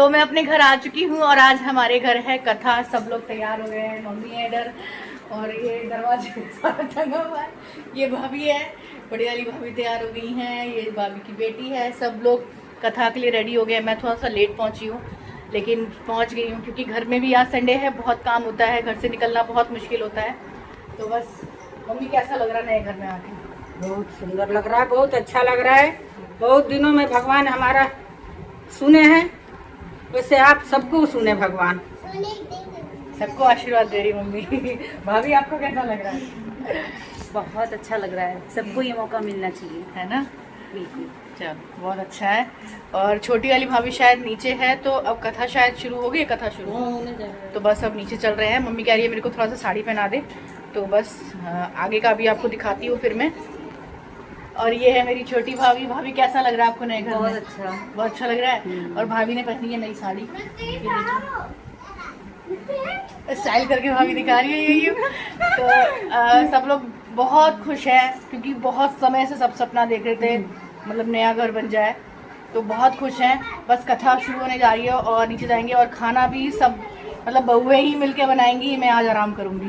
तो मैं अपने घर आ चुकी हूँ और आज हमारे घर है कथा। सब लोग तैयार हो गए हैं, मम्मी है इधर और ये दरवाजे पे सारा टंगा हुआ है। ये भाभी है, बड़ी वाली भाभी तैयार हो गई हैं, ये भाभी की बेटी है। सब लोग कथा के लिए रेडी हो गए। मैं थोड़ा सा लेट पहुँची हूँ लेकिन पहुँच गई हूँ क्योंकि घर में भी आज संडे है, बहुत काम होता है, घर से निकलना बहुत मुश्किल होता है। तो बस मम्मी कैसा लग रहा है नए घर में आके? बहुत सुंदर लग रहा है, बहुत अच्छा लग रहा है। बहुत दिनों में भगवान हमारा सुने हैं, वैसे आप सबको सुने भगवान। सबको आशीर्वाद दे रही मम्मी। भाभी आपको कैसा लग रहा है? बहुत अच्छा लग रहा है, सबको ये मौका मिलना चाहिए, है ना? बिल्कुल। चलो बहुत अच्छा है। और छोटी वाली भाभी शायद नीचे है, तो अब कथा शायद शुरू हो गई। कथा शुरू होने जा रहा है। तो बस अब नीचे चल रहे हैं। मम्मी कह रही है मेरे को थोड़ा सा साड़ी पहना दे, तो बस आगे का भी आपको दिखाती हूँ फिर मैं। और ये है मेरी छोटी भाभी। भाभी कैसा लग रहा है आपको नए घर में? बहुत अच्छा, बहुत अच्छा लग रहा है। और भाभी ने पहनी है नई साड़ी, स्टाइल करके भाभी दिखा रही है ये। तो सब लोग बहुत खुश हैं क्योंकि बहुत समय से सब सपना देख रहे थे, मतलब नया घर बन जाए, तो बहुत खुश हैं। बस कथा शुरू होने जा रही है और नीचे जाएंगे और खाना भी सब मतलब बहुएं ही मिलके बनाएंगी। मैं आज आराम करूंगी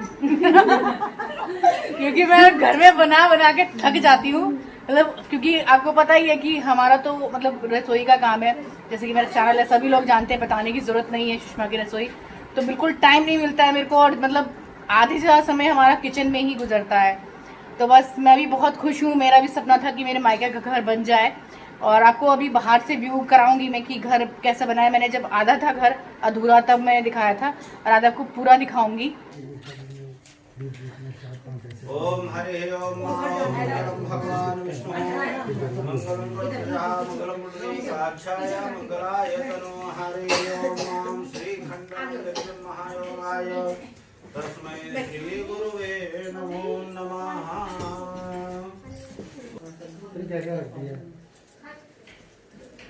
क्योंकि मैं घर में बना बना के थक जाती हूँ। मतलब क्योंकि आपको पता ही है कि हमारा तो मतलब रसोई का काम है, जैसे कि मेरा चैनल है, सभी लोग जानते हैं, बताने की जरूरत नहीं है सुषमा की रसोई। तो बिल्कुल टाइम नहीं मिलता है मेरे को और मतलब आधे से ज़्यादा समय हमारा किचन में ही गुजरता है। तो बस मैं भी बहुत खुश हूँ। मेरा भी सपना था कि मेरे मायके का घर बन जाए और आपको अभी बाहर से व्यू कराऊंगी मैं कि घर कैसा बना है। मैंने जब आधा था घर अधूरा तब मैंने दिखाया था और आधा आपको पूरा दिखाऊंगी। ओम हरे ओम मंगलम भगवान विष्णु मंगलम मंगलम साक्षाय मंगलाय तनो हरे ओम श्री खंडन महायोगाय तस्मै श्री गुरुवे नमो नमः।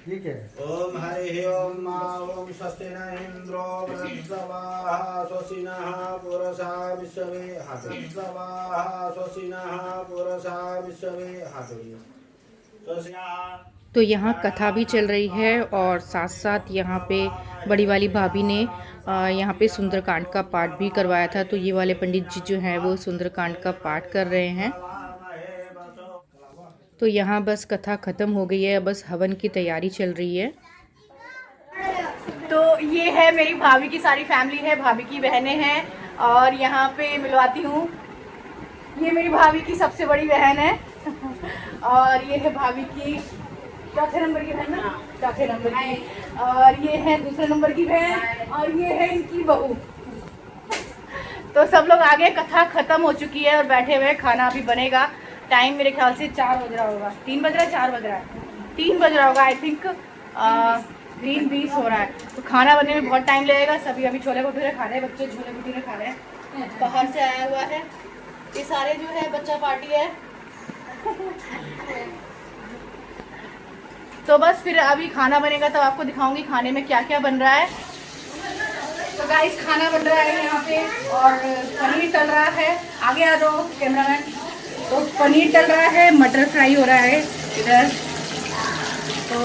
ठीक है। ओम हरि ओम ओम स्वस्ति न इंद्रो वृद्धवाः स्वस्तिनः पुरसा विश्वे हतद्वाः स्वस्तिनः पुरसा विश्वे हतुर्य स्वस्तिनः। तो यहाँ कथा भी चल रही है और साथ साथ यहाँ पे बड़ी वाली भाभी ने यहाँ पे सुंदरकांड का पाठ भी करवाया था। तो ये वाले पंडित जी जो हैं वो सुंदरकांड का पाठ कर रहे हैं। तो यहाँ बस कथा ख़त्म हो गई है, बस हवन की तैयारी चल रही है। तो ये है मेरी भाभी की सारी फैमिली है, भाभी की बहनें हैं और यहाँ पे मिलवाती हूँ, ये मेरी भाभी की सबसे बड़ी बहन है और ये है भाभी की चौथे नंबर की बहन ना, चौथे नंबर की, और ये है दूसरे नंबर की बहन और ये है इनकी बहू। तो सब लोग आगे, कथा ख़त्म हो चुकी है और बैठे हुए, खाना अभी बनेगा। टाइम मेरे ख्याल से 4 बज रहा होगा, 3 बज रहा है, 4 बज रहा है, 3 बज रहा होगा आई थिंक, 3:20 हो रहा है। तो खाना बनने में बहुत टाइम लगेगा। सभी अभी छोले भटूरे खा रहे हैं, बच्चे छोले भटूरे खा रहे हैं, बाहर से आया हुआ है। ये सारे जो है बच्चा पार्टी है तो बस फिर अभी खाना बनेगा तब आपको दिखाऊंगी खाने में क्या क्या बन रहा है। तो गाइस खाना बन रहा है यहाँ पे और पनीर तल रहा है। आगे आ जाओ कैमरामैन। तो पनीर तल रहा है, मटर फ्राई हो रहा है इधर। तो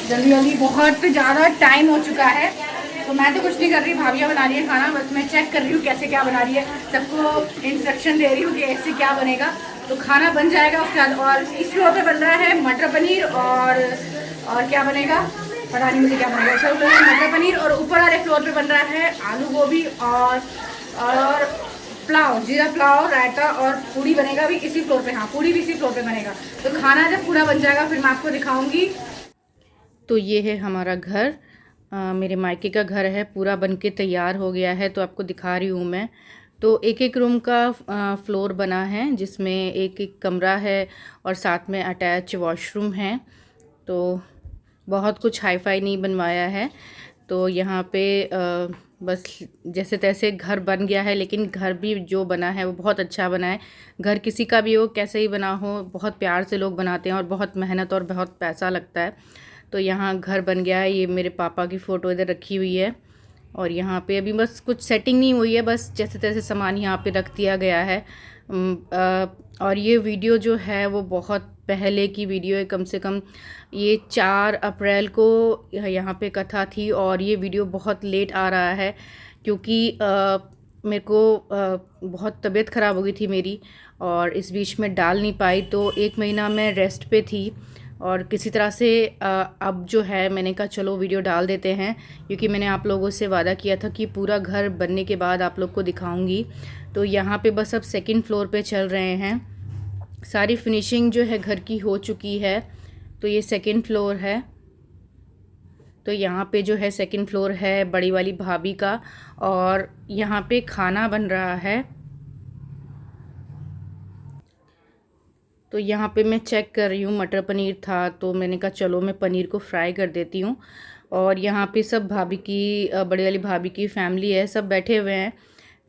जल्दी जल्दी, बहुत ज़्यादा टाइम हो चुका है। तो मैं तो कुछ नहीं कर रही, भाभियाँ बना रही है खाना, बस मैं चेक कर रही हूँ कैसे क्या बना रही है, सबको इंस्ट्रक्शन दे रही हूँ कि ऐसे क्या बनेगा। तो खाना बन जाएगा उसके बाद। और इस फ्लोर पे बन रहा है मटर पनीर और क्या बनेगा पता नहीं मुझे क्या बनेगा। इस फ्लोर पे मटर पनीर और ऊपर वाले फ्लोर पे बन रहा है आलू गोभी और पुलाव, जीरा पुलाव, रायता और पूड़ी बनेगा भी इसी फ्लोर पे। हाँ, पूड़ी भी इसी फ्लोर पे बनेगा। तो खाना जब पूरा बन जाएगा फिर मैं आपको दिखाऊंगी। तो ये है हमारा घर, मेरे मायके का घर है, पूरा बन के तैयार हो गया है। तो आपको दिखा रही हूँ मैं। तो एक एक रूम का फ्लोर बना है जिसमें एक एक कमरा है और साथ में अटैच वॉशरूम है। तो बहुत कुछ हाई फाई नहीं बनवाया है। तो यहाँ पे बस जैसे तैसे घर बन गया है, लेकिन घर भी जो बना है वो बहुत अच्छा बना है। घर किसी का भी हो, कैसे ही बना हो, बहुत प्यार से लोग बनाते हैं और बहुत मेहनत और बहुत पैसा लगता है। तो यहाँ घर बन गया है। ये मेरे पापा की फ़ोटो इधर रखी हुई है और यहाँ पे अभी बस कुछ सेटिंग नहीं हुई है, बस जैसे तैसे सामान यहाँ पे रख दिया गया है। और ये वीडियो जो है वो बहुत पहले की वीडियो है, कम से कम ये 4 अप्रैल को यहाँ पे कथा थी। और ये वीडियो बहुत लेट आ रहा है क्योंकि मेरे को बहुत तबीयत ख़राब हो गई थी मेरी, और इस बीच में डाल नहीं पाई, तो 1 महीना मैं रेस्ट पे थी। और किसी तरह से अब जो है मैंने कहा चलो वीडियो डाल देते हैं, क्योंकि मैंने आप लोगों से वादा किया था कि पूरा घर बनने के बाद आप लोग को दिखाऊंगी। तो यहाँ पे बस अब 2nd फ्लोर पे चल रहे हैं, सारी फिनिशिंग जो है घर की हो चुकी है। तो ये 2nd फ्लोर है। तो यहाँ पे जो है 2nd फ्लोर है बड़ी वाली भाभी का, और यहाँ पे खाना बन रहा है। तो यहाँ पे मैं चेक कर रही हूँ, मटर पनीर था तो मैंने कहा चलो मैं पनीर को फ्राई कर देती हूँ। और यहाँ पे सब भाभी की, बड़ी वाली भाभी की फैमिली है, सब बैठे हुए हैं,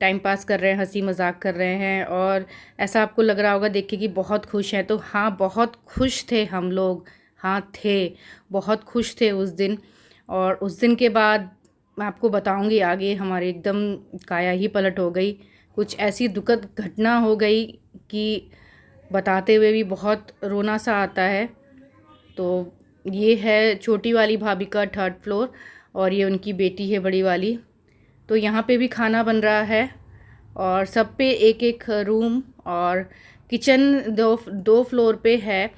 टाइम पास कर रहे हैं, हंसी मजाक कर रहे हैं। और ऐसा आपको लग रहा होगा देख के कि बहुत खुश हैं, तो हाँ बहुत खुश थे हम लोग, हाँ थे, बहुत खुश थे उस दिन। और उस दिन के बाद मैं आपको बताऊंगी आगे, हमारे एकदम काया ही पलट हो गई। कुछ ऐसी दुखद घटना हो गई कि बताते हुए भी बहुत रोना सा आता है। तो ये है छोटी वाली भाभी का 3rd फ्लोर, और ये उनकी बेटी है बड़ी वाली। तो यहाँ पे भी खाना बन रहा है, और सब पे एक एक रूम, और किचन दो फ्लोर पे है।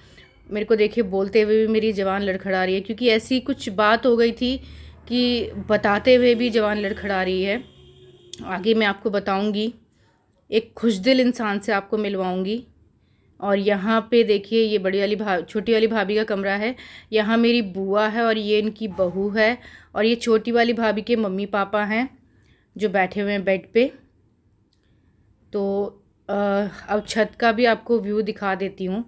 मेरे को देखिए बोलते हुए भी मेरी ज़बान लड़खड़ा रही है, क्योंकि ऐसी कुछ बात हो गई थी कि बताते हुए भी ज़बान लड़खड़ा रही है। आगे मैं आपको बताऊंगी, एक खुशदिल इंसान से आपको मिलवाऊंगी। और यहाँ पे देखिए ये बड़ी वाली छोटी वाली भाभी का कमरा है, यहाँ मेरी बुआ है और ये इनकी बहू है, और ये छोटी वाली भाभी के मम्मी पापा हैं जो बैठे हुए हैं बेड पे। तो अब छत का भी आपको व्यू दिखा देती हूँ।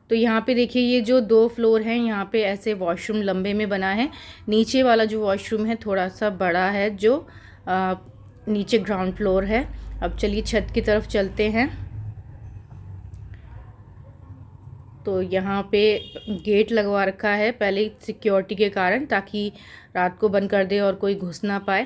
तो यहाँ पे देखिए ये जो 2 फ्लोर हैं, यहाँ पे ऐसे वॉशरूम लंबे में बना है। नीचे वाला जो वॉशरूम है थोड़ा सा बड़ा है, जो नीचे ग्राउंड फ्लोर है। अब चलिए छत की तरफ चलते हैं। तो यहाँ पे गेट लगवा रखा है पहले सिक्योरिटी के कारण, ताकि रात को बंद कर दे और कोई घुस ना पाए,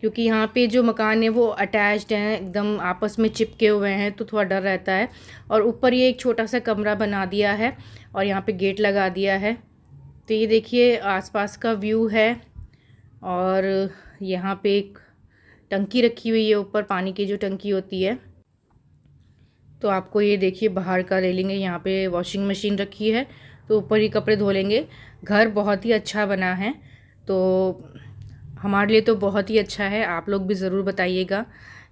क्योंकि यहाँ पे जो मकान है वो अटैच्ड हैं, एकदम आपस में चिपके हुए हैं, तो थोड़ा डर रहता है। और ऊपर ये एक छोटा सा कमरा बना दिया है और यहाँ पे गेट लगा दिया है। तो ये देखिए आसपास का व्यू है। और यहाँ पे एक टंकी रखी हुई है ऊपर, पानी की जो टंकी होती है। तो आपको ये देखिए बाहर का रेलिंग है, यहाँ पे वॉशिंग मशीन रखी है, तो ऊपर ही कपड़े धो लेंगे। घर बहुत ही अच्छा बना है, तो हमारे लिए तो बहुत ही अच्छा है। आप लोग भी ज़रूर बताइएगा,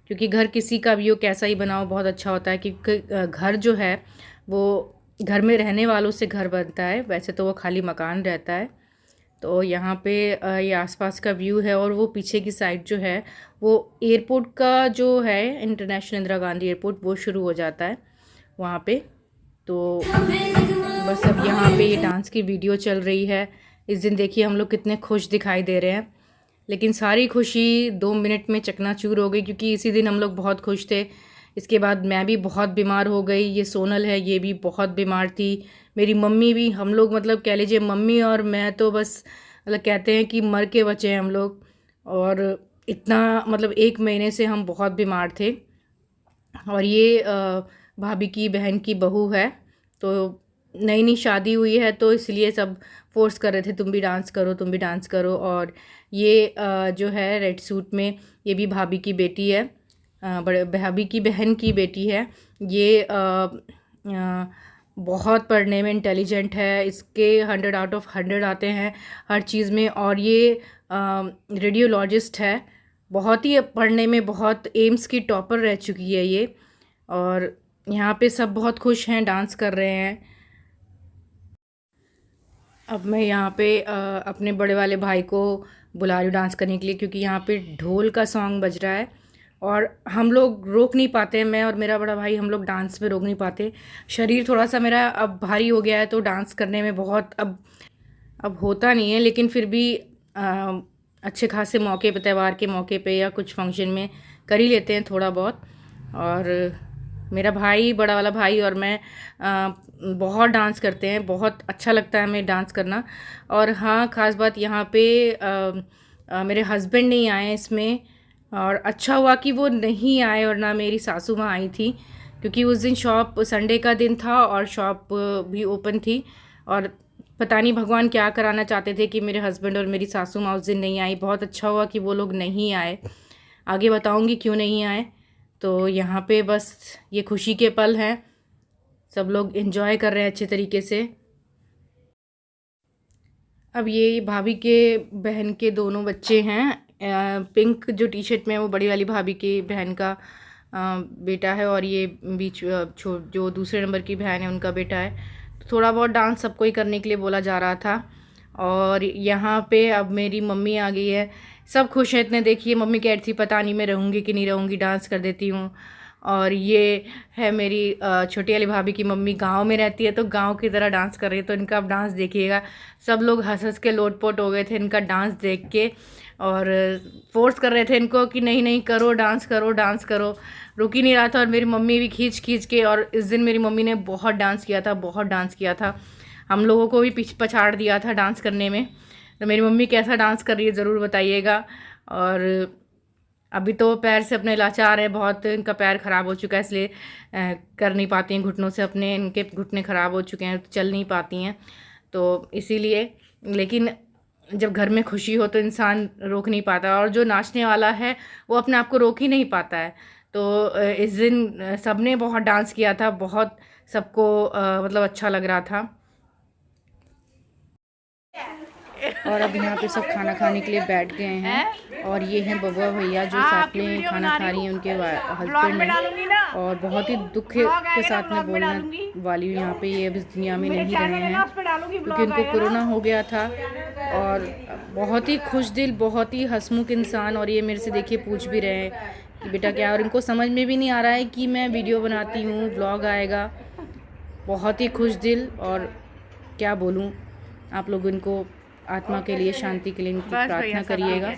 क्योंकि घर किसी का भी हो कैसा ही बनाओ बहुत अच्छा होता है, क्योंकि घर जो है वो घर में रहने वालों से घर बनता है, वैसे तो वो खाली मकान रहता है। तो यहाँ पे ये आसपास का व्यू है, और वो पीछे की साइड जो है वो एयरपोर्ट का जो है, इंटरनेशनल इंदिरा गांधी एयरपोर्ट, वो शुरू हो जाता है वहाँ पे। तो बस अब यहाँ पे ये डांस की वीडियो चल रही है। इस दिन देखिए हम लोग कितने खुश दिखाई दे रहे हैं, लेकिन सारी खुशी 2 मिनट में चकनाचूर हो गई, क्योंकि इसी दिन हम लोग बहुत खुश थे। इसके बाद मैं भी बहुत बीमार हो गई। ये सोनल है, ये भी बहुत बीमार थी, मेरी मम्मी भी, हम लोग मतलब कह लीजिए मम्मी और मैं तो बस मतलब कहते हैं कि मर के बचे हैं हम लोग। और इतना मतलब 1 महीने से हम बहुत बीमार थे। और ये भाभी की बहन की बहू है, तो नई नई शादी हुई है, तो इसलिए सब फोर्स कर रहे थे तुम भी डांस करो, तुम भी डांस करो। और ये जो है रेड सूट में, ये भी भाभी की बेटी है, बड़े भाभी की बहन की बेटी है। ये बहुत पढ़ने में इंटेलिजेंट है, इसके 100 आउट ऑफ 100 आते हैं हर चीज़ में। और ये रेडियोलॉजिस्ट है, बहुत ही पढ़ने में बहुत एम्स की टॉपर रह चुकी है ये। और यहाँ पे सब बहुत खुश हैं, डांस कर रहे हैं। अब मैं यहाँ पे अपने बड़े वाले भाई को बुला रही हूँ डांस करने के लिए, क्योंकि यहाँ पे ढोल का सॉन्ग बज रहा है और हम लोग रोक नहीं पाते, मैं और मेरा बड़ा भाई हम लोग डांस में रोक नहीं पाते। शरीर थोड़ा सा मेरा अब भारी हो गया है, तो डांस करने में बहुत अब होता नहीं है, लेकिन फिर भी अच्छे खासे मौके पे, त्यौहार के मौके पे या कुछ फंक्शन में कर ही लेते हैं थोड़ा बहुत। और मेरा भाई, बड़ा वाला भाई और मैं बहुत डांस करते हैं, बहुत अच्छा लगता है हमें डांस करना। और हाँ, ख़ास बात यहाँ पे मेरे हस्बैंड नहीं आए इसमें, और अच्छा हुआ कि वो नहीं आए, और ना मेरी सासू माँ आई थी, क्योंकि उस दिन शॉप संडे का दिन था और शॉप भी ओपन थी। और पता नहीं भगवान क्या कराना चाहते थे कि मेरे हस्बैंड और मेरी सासू माँ उस दिन नहीं आई। बहुत अच्छा हुआ कि वो लोग नहीं आए, आगे बताऊंगी क्यों नहीं आए। तो यहाँ पे बस ये खुशी के पल हैं, सब लोग एंजॉय कर रहे हैं अच्छे तरीके से। अब ये भाभी के बहन के दोनों बच्चे हैं। पिंक जो टी शर्ट में है वो बड़ी वाली भाभी की बहन का बेटा है, और ये बीच जो दूसरे नंबर की बहन है उनका बेटा है। तो थोड़ा बहुत डांस सबको ही करने के लिए बोला जा रहा था। और यहाँ पे अब मेरी मम्मी आ गई है, सब खुश हैं इतने। देखिए मम्मी कह रही थी पता नहीं मैं रहूँगी कि नहीं रहूँगी, डांस कर देती हूँ। और ये है मेरी छोटी वाली भाभी की मम्मी, गांव में रहती है तो गांव की तरह डांस कर रही है। तो इनका अब डांस देखिएगा, सब लोग हंस हंस के लोटपोट हो गए थे इनका डांस देख के, और फोर्स कर रहे थे इनको कि नहीं नहीं करो, डांस करो डांस करो। रुक ही नहीं रहा था। और मेरी मम्मी भी खींच खींच के, और इस दिन मेरी मम्मी ने बहुत डांस किया था, बहुत डांस किया था। हम लोगों को भी पीछे पछाड़ दिया था डांस करने में। तो मेरी मम्मी कैसा डांस कर रही है ज़रूर बताइएगा। और अभी तो पैर से अपने लाचार है बहुत, इनका पैर ख़राब हो चुका है, इसलिए कर नहीं पाती हैं घुटनों से अपने, इनके घुटने ख़राब हो चुके हैं, चल नहीं पाती हैं। तो इसीलिए, लेकिन जब घर में खुशी हो तो इंसान रोक नहीं पाता, और जो नाचने वाला है वो अपने आप को रोक ही नहीं पाता है। तो इस दिन सबने बहुत डांस किया था, बहुत सबको मतलब अच्छा लग रहा था। और अब यहाँ पे सब खाना खाने के लिए बैठ गए हैं, और ये हैं बबुआ भैया जो साथ में खाना खा रही हैं, उनके हस्बैंड हैं। और बहुत ही दुख के साथ में बोलने वाली हूँ, यहाँ पे ये अब इस दुनिया में नहीं रहे हैं क्योंकि उनको कोरोना हो गया था। और बहुत ही खुश दिल, बहुत ही हंसमुख इंसान। और ये मेरे से देखिए पूछ भी रहे हैं कि बेटा क्या, और इनको समझ में भी नहीं आ रहा है कि मैं वीडियो बनाती हूँ, ब्लॉग आएगा। बहुत ही खुश दिल, और क्या बोलूँ, आप लोग इनको आत्मा के लिए शांति के लिए इनकी प्रार्थना करिएगा।